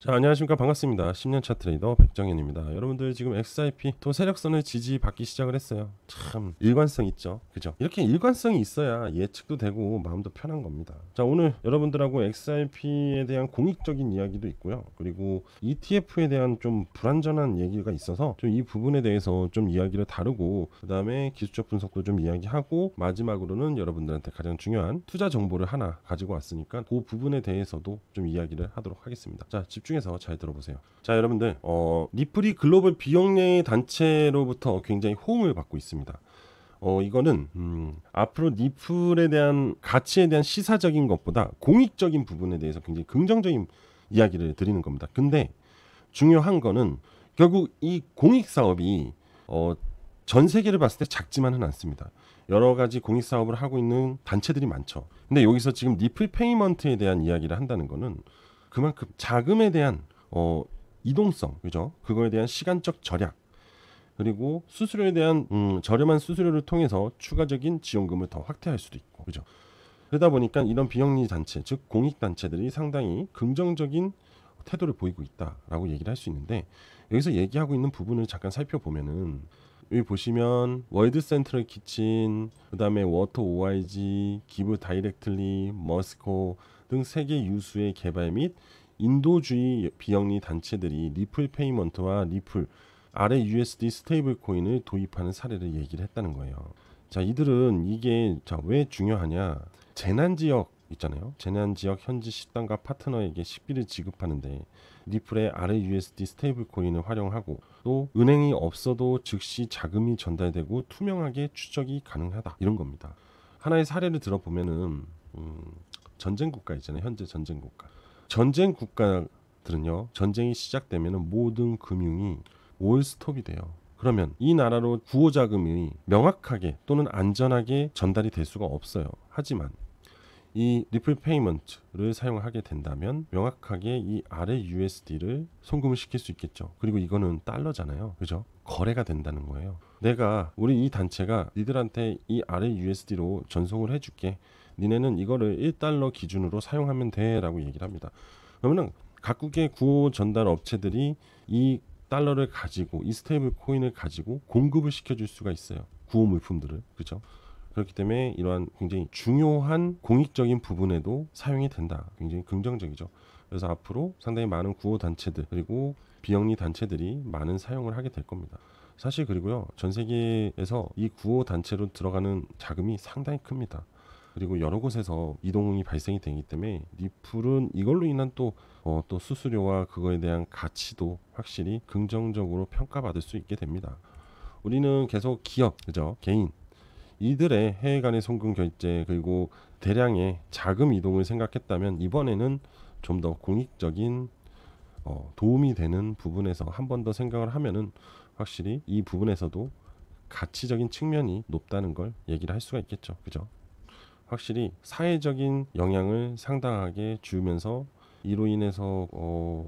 자, 안녕하십니까. 반갑습니다. 10년차 트레이더 백정현입니다. 여러분들 지금 XRP 또 세력선을 지지받기 시작을 했어요. 참 일관성 있죠. 그죠? 이렇게 일관성이 있어야 예측도 되고 마음도 편한 겁니다. 자, 오늘 여러분들하고 XRP에 대한 공익적인 이야기도 있고요. 그리고 ETF에 대한 좀 불완전한 얘기가 있어서 좀 이 부분에 대해서 좀 이야기를 다루고, 그 다음에 기술적 분석도 좀 이야기하고, 마지막으로는 여러분들한테 가장 중요한 투자 정보를 하나 가지고 왔으니까 그 부분에 대해서도 좀 이야기를 하도록 하겠습니다. 자, 집중해서 잘 들어보세요. 자, 여러분들, 리플이 글로벌 비영리 단체로부터 굉장히 호응을 받고 있습니다. 이거는 앞으로 리플에 대한 가치에 대한 시사적인 것보다 공익적인 부분에 대해서 굉장히 긍정적인 이야기를 드리는 겁니다. 근데 중요한 거는 결국 이 공익 사업이 전 세계를 봤을 때 작지만은 않습니다. 여러 가지 공익 사업을 하고 있는 단체들이 많죠. 근데 여기서 지금 리플 페이먼트에 대한 이야기를 한다는 거는 그만큼 자금에 대한 이동성, 그죠? 그거에 대한 시간적 절약, 그리고 수수료에 대한 저렴한 수수료를 통해서 추가적인 지원금을 더 확대할 수도 있고, 그죠? 그러다 보니까 이런 비영리 단체, 즉 공익 단체들이 상당히 긍정적인 태도를 보이고 있다라고 얘기를 할 수 있는데, 여기서 얘기하고 있는 부분을 잠깐 살펴보면은 여기 보시면 월드 센트럴 키친, 그다음에 워터 OIG, 기브 다이렉틀리, 머스코 등 세계 유수의 개발 및 인도주의 비영리 단체들이 리플 페이먼트와 리플 RAUSD 스테이블 코인을 도입하는 사례를 얘기를 했다는 거예요. 자, 이들은 이게 왜 중요하냐? 재난 지역 있잖아요. 재난 지역 현지 식당과 파트너에게 식비를 지급하는데 리플의 RAUSD 스테이블 코인을 활용하고, 또 은행이 없어도 즉시 자금이 전달되고 투명하게 추적이 가능하다, 이런 겁니다. 하나의 사례를 들어보면은 전쟁 국가 있잖아요. 현재 전쟁 국가. 전쟁 국가들은요, 전쟁이 시작되면은 모든 금융이 올 스톱이 돼요. 그러면 이 나라로 구호 자금이 명확하게 또는 안전하게 전달이 될 수가 없어요. 하지만 이 리플 페이먼트를 사용하게 된다면 명확하게 이 RAUSD를 송금을 시킬 수 있겠죠. 그리고 이거는 달러잖아요. 그죠? 거래가 된다는 거예요. 내가 우리 이 단체가 니들한테 이 RAUSD로 전송을 해줄게. 니네는 이거를 1달러 기준으로 사용하면 돼 라고 얘기를 합니다. 그러면 각국의 구호 전달 업체들이 이 달러를 가지고, 이 스테이블 코인을 가지고 공급을 시켜줄 수가 있어요. 구호 물품들을. 그죠? 그렇기 때문에 이러한 굉장히 중요한 공익적인 부분에도 사용이 된다. 굉장히 긍정적이죠. 그래서 앞으로 상당히 많은 구호 단체들, 그리고 비영리 단체들이 많은 사용을 하게 될 겁니다. 사실 그리고요, 전 세계에서 이 구호 단체로 들어가는 자금이 상당히 큽니다. 그리고 여러 곳에서 이동이 발생이 되기 때문에 리플은 이걸로 인한 또 수수료와 그거에 대한 가치도 확실히 긍정적으로 평가받을 수 있게 됩니다. 우리는 계속 기업, 그죠? 개인, 이들의 해외 간의 송금 결제, 그리고 대량의 자금 이동을 생각했다면, 이번에는 좀 더 공익적인 도움이 되는 부분에서 한 번 더 생각을 하면은 확실히 이 부분에서도 가치적인 측면이 높다는 걸 얘기를 할 수가 있겠죠. 그죠? 확실히 사회적인 영향을 상당하게 주면서 이로 인해서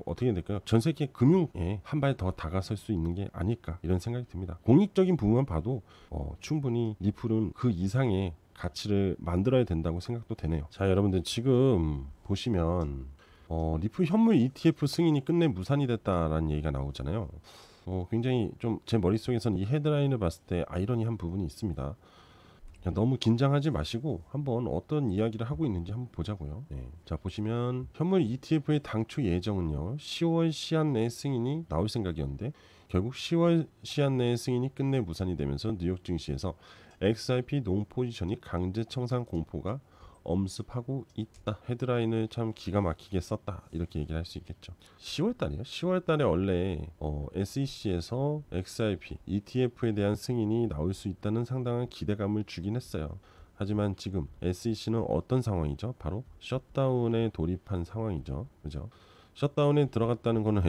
어떻게 될까요? 전 세계 금융에 한 발 더 다가설 수 있는 게 아닐까, 이런 생각이 듭니다. 공익적인 부분만 봐도 충분히 리플은 그 이상의 가치를 만들어야 된다고 생각도 되네요. 자, 여러분들 지금 보시면 리플 현물 ETF 승인이 끝내 무산이 됐다라는 얘기가 나오잖아요. 굉장히 좀 제 머릿속에서는 이 헤드라인을 봤을 때 아이러니한 부분이 있습니다. 너무 긴장하지 마시고 한번 어떤 이야기를 하고 있는지 한번 보자고요. 네. 자, 보시면 현물 ETF의 당초 예정은요, 10월 시한 내에 승인이 나올 생각이었는데 결국 10월 시한 내에 승인이 끝내 무산이 되면서 뉴욕 증시에서 XRP 롱 포지션이 강제 청산 공포가 엄습하고 있다. 헤드라인을 참 기가 막히게 썼다, 이렇게 얘기를 할 수 있겠죠. 10월 달이요? 10월 달에 원래 SEC에서 XRP ETF에 대한 승인이 나올 수 있다는 상당한 기대감을 주긴 했어요. 하지만 지금 SEC는 어떤 상황이죠? 바로 셧다운에 돌입한 상황이죠. 그죠? 셧다운에 들어갔다는 거는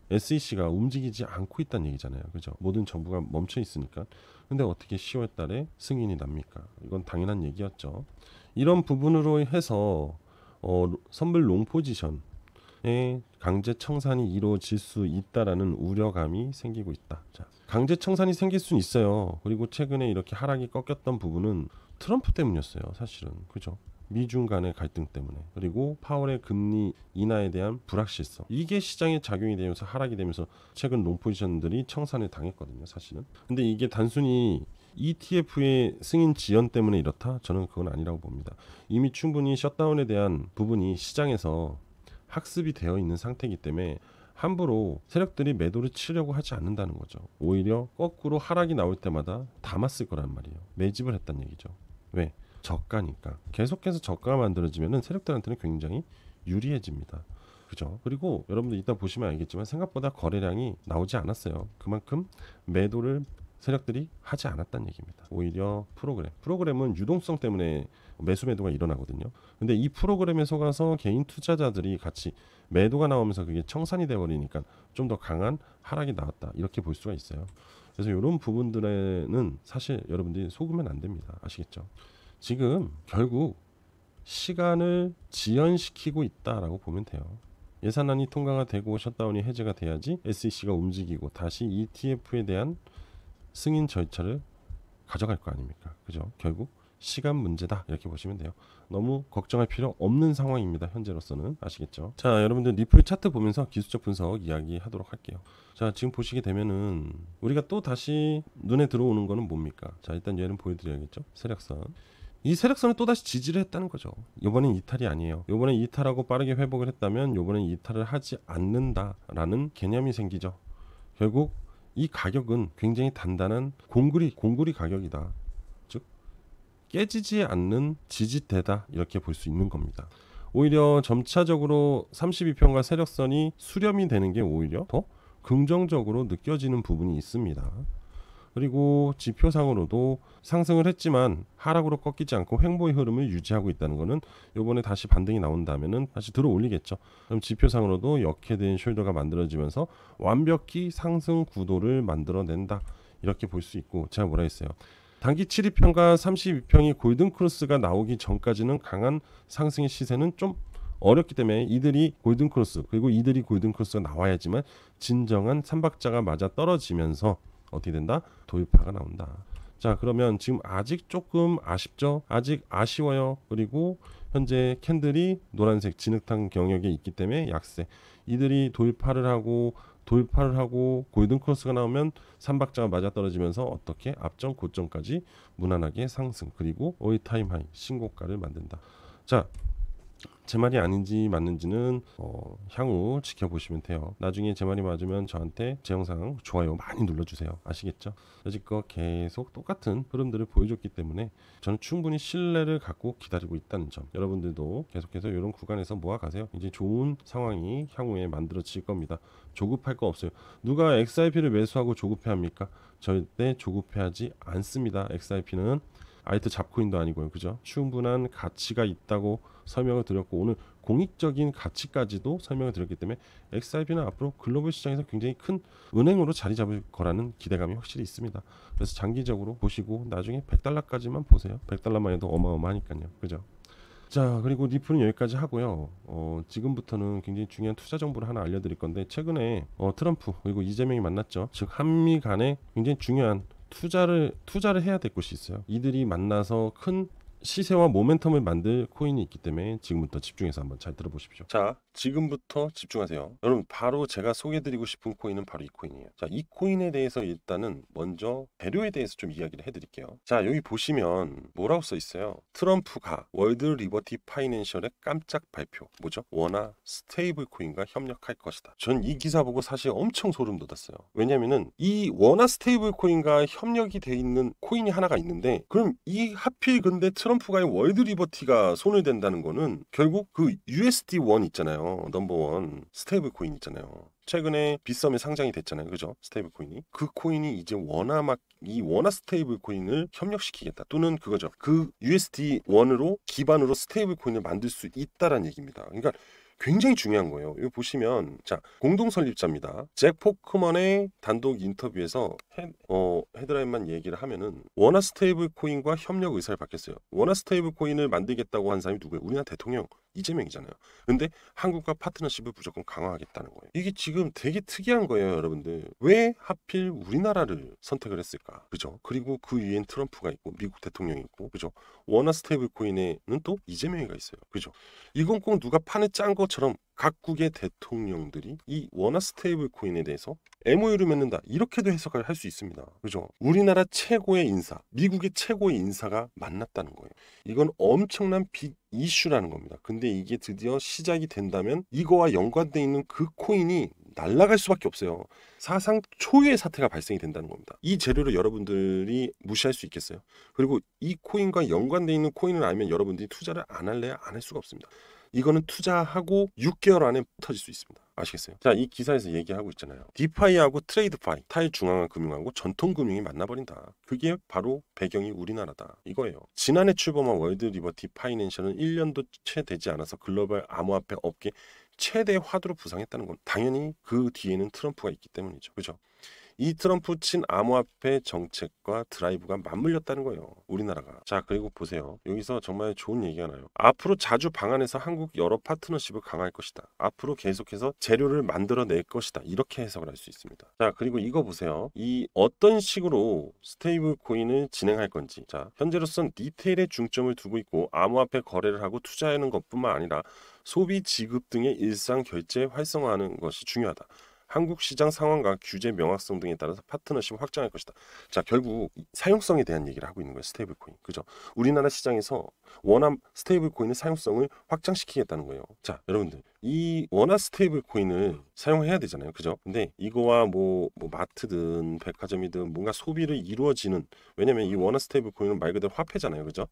SEC가 움직이지 않고 있다는 얘기잖아요. 그죠? 모든 정부가 멈춰 있으니까. 근데 어떻게 10월 달에 승인이 납니까? 이건 당연한 얘기였죠. 이런 부분으로 해서 선물 롱 포지션에 강제 청산이 이루어질 수 있다라는 우려감이 생기고 있다. 자, 강제 청산이 생길 수는 있어요. 그리고 최근에 이렇게 하락이 꺾였던 부분은 트럼프 때문이었어요. 사실은. 그죠? 미중 간의 갈등 때문에, 그리고 파월의 금리 인하에 대한 불확실성, 이게 시장에 작용이 되면서 하락이 되면서 최근 롱포지션들이 청산을 당했거든요, 사실은. 근데 이게 단순히 ETF의 승인 지연 때문에 이렇다? 저는 그건 아니라고 봅니다. 이미 충분히 셧다운에 대한 부분이 시장에서 학습이 되어 있는 상태이기 때문에 함부로 세력들이 매도를 치려고 하지 않는다는 거죠. 오히려 거꾸로 하락이 나올 때마다 담았을 거란 말이에요. 매집을 했다는 얘기죠. 왜? 저가니까. 계속해서 저가가 만들어지면은 세력들한테는 굉장히 유리해집니다. 그죠? 그리고 여러분들 이따 보시면 알겠지만 생각보다 거래량이 나오지 않았어요. 그만큼 매도를 세력들이 하지 않았다는 얘기입니다. 오히려 프로그램은 유동성 때문에 매수 매도가 일어나거든요. 근데 이 프로그램에 속아서 개인 투자자들이 같이 매도가 나오면서 그게 청산이 돼 버리니까 좀 더 강한 하락이 나왔다, 이렇게 볼 수가 있어요. 그래서 이런 부분들에는 사실 여러분들이 속으면 안 됩니다. 아시겠죠? 지금 결국 시간을 지연시키고 있다라고 보면 돼요. 예산안이 통과가 되고 셧다운이 해제가 돼야지 SEC가 움직이고 다시 ETF에 대한 승인 절차를 가져갈 거 아닙니까? 그죠? 결국 시간 문제다, 이렇게 보시면 돼요. 너무 걱정할 필요 없는 상황입니다, 현재로서는. 아시겠죠? 자, 여러분들 리플 차트 보면서 기술적 분석 이야기하도록 할게요. 자, 지금 보시게 되면은 우리가 또 다시 눈에 들어오는 거는 뭡니까? 자, 일단 얘는 보여드려야겠죠? 세력선. 이 세력선을 또다시 지지를 했다는 거죠. 이번엔 이탈이 아니에요. 이번엔 이탈하고 빠르게 회복을 했다면 이번엔 이탈을 하지 않는다라는 개념이 생기죠. 결국 이 가격은 굉장히 단단한 공구리 가격이다. 즉 깨지지 않는 지지대다, 이렇게 볼 수 있는 겁니다. 오히려 점차적으로 32평과 세력선이 수렴이 되는 게 오히려 더 긍정적으로 느껴지는 부분이 있습니다. 그리고 지표상으로도 상승을 했지만 하락으로 꺾이지 않고 횡보의 흐름을 유지하고 있다는 것은 이번에 다시 반등이 나온다면은 다시 들어 올리겠죠. 그럼 지표상으로도 역해된 숄더가 만들어지면서 완벽히 상승 구도를 만들어낸다, 이렇게 볼 수 있고, 제가 뭐라 했어요? 단기 7위평과 32평이 골든 크로스가 나오기 전까지는 강한 상승의 시세는 좀 어렵기 때문에 이들이 골든 크로스, 그리고 이들이 골든 크로스가 나와야지만 진정한 삼박자가 맞아 떨어지면서 어떻게 된다? 도입파가 나온다. 자, 그러면 지금 아직 조금 아쉽죠? 아직 아쉬워요. 그리고 현재 캔들이 노란색 진흙탕 경역에 있기 때문에 약세. 이들이 돌파를 하고 골든 크로스가 나오면 삼박자가 맞아떨어지면서 어떻게 앞전 고점까지 무난하게 상승, 그리고 올타임 하이 신고가를 만든다. 자, 제 말이 아닌지 맞는지는 향후 지켜보시면 돼요. 나중에 제 말이 맞으면 저한테 제 영상 좋아요 많이 눌러주세요. 아시겠죠? 여지껏 계속 똑같은 흐름들을 보여줬기 때문에 저는 충분히 신뢰를 갖고 기다리고 있다는 점, 여러분들도 계속해서 이런 구간에서 모아가세요. 이제 좋은 상황이 향후에 만들어질 겁니다. 조급할 거 없어요. 누가 XRP를 매수하고 조급해합니까? 절대 조급해하지 않습니다. XRP는 아이트 잡코인도 아니고요. 그죠? 충분한 가치가 있다고 설명을 드렸고, 오늘 공익적인 가치까지도 설명을 드렸기 때문에 XRP는 앞으로 글로벌 시장에서 굉장히 큰 은행으로 자리 잡을 거라는 기대감이 확실히 있습니다. 그래서 장기적으로 보시고 나중에 $100까지만 보세요. $100만 해도 어마어마하니까요. 그죠? 자, 그리고 리플은 여기까지 하고요. 지금부터는 굉장히 중요한 투자 정보를 하나 알려드릴 건데, 최근에 트럼프 그리고 이재명이 만났죠. 즉 한미 간에 굉장히 중요한 투자를 해야 될 곳이 있어요. 이들이 만나서 큰 시세와 모멘텀을 만들 코인이 있기 때문에 지금부터 집중해서 한번 잘 들어보십시오. 자, 지금부터 집중하세요. 여러분, 바로 제가 소개해드리고 싶은 코인은 바로 이 코인이에요. 자, 이 코인에 대해서 일단은 먼저 배류에 대해서 좀 이야기를 해드릴게요. 자, 여기 보시면 뭐라고 써 있어요? 트럼프가 월드 리버티 파이낸셜의 깜짝 발표, 뭐죠? 원화 스테이블 코인과 협력할 것이다. 전 이 기사 보고 사실 엄청 소름 돋았어요. 왜냐면은 이 원화 스테이블 코인과 협력이 돼 있는 코인이 하나가 있는데, 그럼 이 하필 근데 트럼프가 월드 리버티가 손을 댄다는 거는 결국 그 USD1 있잖아요. 넘버원 스테이블 코인 있잖아요. 최근에 빗썸에 상장이 됐잖아요. 그죠? 스테이블 코인이. 그 코인이 이제 이 원화 스테이블 코인을 협력시키겠다. 또는 그거죠. 그 USD1으로 기반으로 스테이블 코인을 만들 수 있다라는 얘기입니다. 그러니까 굉장히 중요한 거예요. 여기 보시면, 자, 공동 설립자입니다. 잭 포크먼의 단독 인터뷰에서 헤드라인만 얘기를 하면은 원화 스테이블 코인과 협력 의사를 밝혔어요. 원화 스테이블 코인을 만들겠다고 한 사람이 누구예요? 우리나라 대통령 이재명이잖아요. 근데 한국과 파트너십을 무조건 강화하겠다는 거예요. 이게 지금 되게 특이한 거예요, 여러분들. 왜 하필 우리나라를 선택을 했을까? 그죠? 그리고 그 위엔 트럼프가 있고 미국 대통령이 있고, 그죠? 원화 스테이블 코인에는 또 이재명이가 있어요. 그죠? 이건 꼭 누가 판에 짠 것처럼 각국의 대통령들이 이 원화 스테이블 코인에 대해서 MOU를 맺는다, 이렇게도 해석을 할 수 있습니다. 그죠? 우리나라 최고의 인사, 미국의 최고의 인사가 만났다는 거예요. 이건 엄청난 빅 이슈라는 겁니다. 근데 이게 드디어 시작이 된다면 이거와 연관돼 있는 그 코인이 날아갈 수밖에 없어요. 사상 초유의 사태가 발생이 된다는 겁니다. 이 재료를 여러분들이 무시할 수 있겠어요? 그리고 이 코인과 연관돼 있는 코인을 알면 여러분들이 투자를 안 할래야 안 할 수가 없습니다. 이거는 투자하고 6개월 안에 터질 수 있습니다. 아시겠어요? 자, 이 기사에서 얘기하고 있잖아요. 디파이하고 트레이드파이, 탈중앙화 금융하고 전통금융이 만나버린다. 그게 바로 배경이 우리나라다, 이거예요. 지난해 출범한 월드 리버티 파이낸셜은 1년도 채 되지 않아서 글로벌 암호화폐 업계 최대 화두로 부상했다는 건 당연히 그 뒤에는 트럼프가 있기 때문이죠. 그죠? 이 트럼프 친 암호화폐 정책과 드라이브가 맞물렸다는 거예요, 우리나라가. 자, 그리고 보세요. 여기서 정말 좋은 얘기가 나요. 앞으로 자주 방한해서 한국 여러 파트너십을 강화할 것이다. 앞으로 계속해서 재료를 만들어낼 것이다. 이렇게 해석을 할 수 있습니다. 자, 그리고 이거 보세요. 이 어떤 식으로 스테이블 코인을 진행할 건지. 자, 현재로선 리테일에 중점을 두고 있고 암호화폐 거래를 하고 투자하는 것뿐만 아니라 소비 지급 등의 일상 결제 활성화하는 것이 중요하다. 한국 시장 상황과 규제 명확성 등에 따라서 파트너십을 확장할 것이다. 자, 결국 사용성에 대한 얘기를 하고 있는 거예요, 스테이블 코인. 그죠? 우리나라 시장에서 원화 스테이블 코인의 사용성을 확장시키겠다는 거예요. 자, 여러분들, 이 원화 스테이블 코인을 사용해야 되잖아요. 그죠? 근데 이거와 뭐 마트든 백화점이든 뭔가 소비를 이루어지는, 왜냐면 이 원화 스테이블 코인은 말 그대로 화폐잖아요. 그죠?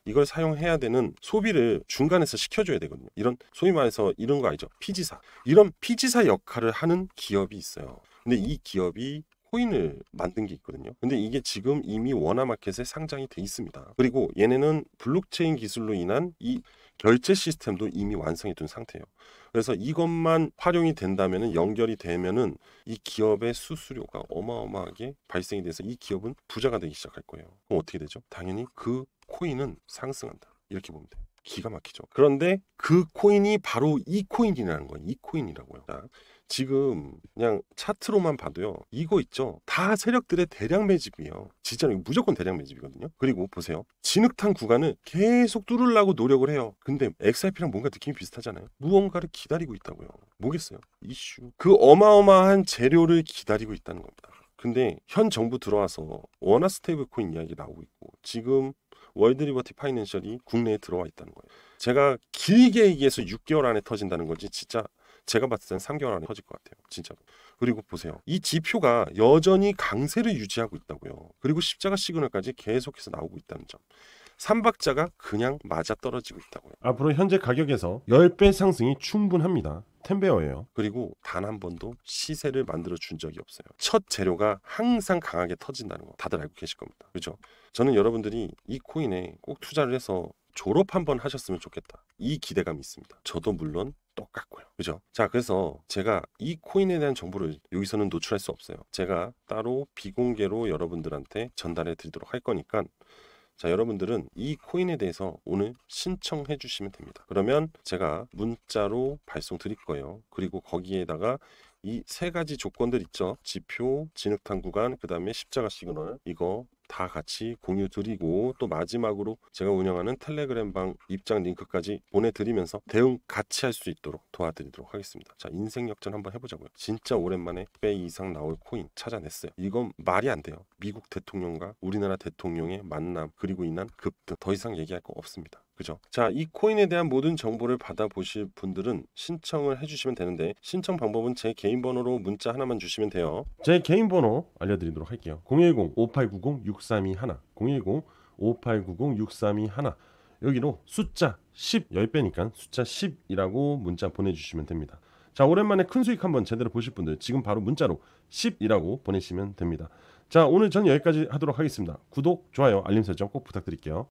이걸 사용해야 되는 소비를 중간에서 시켜줘야 되거든요. 이런 소위 말해서 이런 거 알죠? 피지사. 이런 피지사 역할을 하는 기업이 있어요. 근데 이 기업이 코인을 만든 게 있거든요. 근데 이게 지금 이미 원화마켓에 상장이 돼 있습니다. 그리고 얘네는 블록체인 기술로 인한 이 결제 시스템도 이미 완성해 둔 상태예요. 그래서 이것만 활용이 된다면은, 연결이 되면은 이 기업의 수수료가 어마어마하게 발생이 돼서 이 기업은 부자가 되기 시작할 거예요. 그럼 어떻게 되죠? 당연히 그 코인은 상승한다, 이렇게 보면 돼요. 기가 막히죠. 그런데 그 코인이 바로 이 코인이라는 거예요. 이 코인이라고요. 자, 지금 그냥 차트로만 봐도요, 이거 있죠? 다 세력들의 대량 매집이에요. 진짜로 무조건 대량 매집이거든요. 그리고 보세요. 진흙탕 구간을 계속 뚫으려고 노력을 해요. 근데 XRP랑 뭔가 느낌이 비슷하잖아요. 무언가를 기다리고 있다고요. 뭐겠어요? 이슈. 그 어마어마한 재료를 기다리고 있다는 겁니다. 근데 현 정부 들어와서 원화 스테이블 코인 이야기 나오고 있고, 지금 월드 리버티 파이낸셜이 국내에 들어와 있다는 거예요. 제가 길게 얘기해서 6개월 안에 터진다는 거지, 진짜 제가 봤을 땐 3개월 안에 터질 것 같아요, 진짜로. 그리고 보세요. 이 지표가 여전히 강세를 유지하고 있다고요. 그리고 십자가 시그널까지 계속해서 나오고 있다는 점. 삼박자가 그냥 맞아떨어지고 있다고요. 앞으로 현재 가격에서 10배 상승이 충분합니다. 10배어예요. 그리고 단 한 번도 시세를 만들어 준 적이 없어요. 첫 재료가 항상 강하게 터진다는 거 다들 알고 계실 겁니다. 그죠? 저는 여러분들이 이 코인에 꼭 투자를 해서 졸업 한번 하셨으면 좋겠다, 이 기대감이 있습니다. 저도 물론 똑같고요. 그죠? 자, 그래서 제가 이 코인에 대한 정보를 여기서는 노출할 수 없어요. 제가 따로 비공개로 여러분들한테 전달해 드리도록 할 거니까, 자, 여러분들은 이 코인에 대해서 오늘 신청해 주시면 됩니다. 그러면 제가 문자로 발송 드릴 거예요. 그리고 거기에다가 이 세 가지 조건들 있죠? 지표, 진흙탕 구간, 그 다음에 십자가 시그널, 이거 다 같이 공유 드리고, 또 마지막으로 제가 운영하는 텔레그램 방 입장 링크까지 보내드리면서 대응 같이 할 수 있도록 도와드리도록 하겠습니다. 자, 인생 역전 한번 해보자고요. 진짜 오랜만에 100배 이상 나올 코인 찾아냈어요. 이건 말이 안 돼요. 미국 대통령과 우리나라 대통령의 만남, 그리고 인한 급등, 더 이상 얘기할 거 없습니다. 그죠? 자, 이 코인에 대한 모든 정보를 받아보실 분들은 신청을 해주시면 되는데, 신청 방법은 제 개인 번호로 문자 하나만 주시면 돼요. 제 개인 번호 알려드리도록 할게요. 010-5890-6321 010-5890-6321 여기로 숫자 10, 10배니까 숫자 10이라고 문자 보내주시면 됩니다. 자, 오랜만에 큰 수익 한번 제대로 보실 분들 지금 바로 문자로 10이라고 보내시면 됩니다. 자, 오늘 전 여기까지 하도록 하겠습니다. 구독, 좋아요, 알림 설정 꼭 부탁드릴게요.